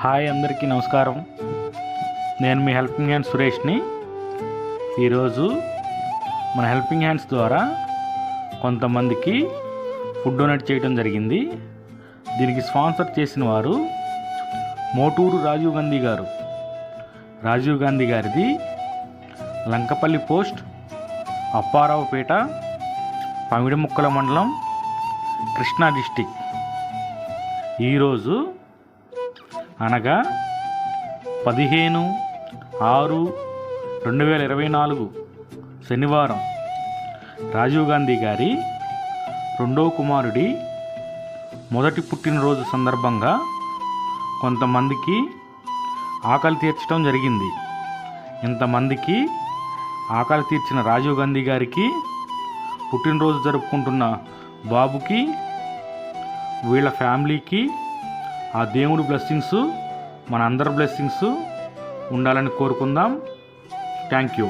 Hi అందరికీ నమస్కారం. నేను మీ హెల్పింగ్ హ్యాండ్స్ సురేష్ని. ఈరోజు మన హెల్పింగ్ హ్యాండ్స్ ద్వారా కొంతమందికి ఫుడ్ డొనేట్ చేయడం జరిగింది. దీనికి స్పాన్సర్ చేసిన వారు మోటూరు రాజీవ్ గాంధీ గారు. రాజీవ్ గాంధీ గారిది లంకపల్లి పోస్ట్, అప్పారావుపేట, పమిడిముక్కల మండలం, కృష్ణా డిస్టిక్. ఈరోజు అనగా 15/6/2024 శనివారం రాజీవ్ గాంధీ గారి రెండవ కుమారుడి మొదటి పుట్టినరోజు సందర్భంగా కొంతమందికి ఆకలి తీర్చడం జరిగింది. ఇంతమందికి ఆకలి తీర్చిన రాజీవ్ గాంధీ గారికి, పుట్టినరోజు జరుపుకుంటున్న బాబుకి, వీళ్ళ ఫ్యామిలీకి ఆ దేవుడి బ్లెస్సింగ్స్, మన అందరి బ్లెస్సింగ్స్ ఉండాలని కోరుకుందాం. Thank you.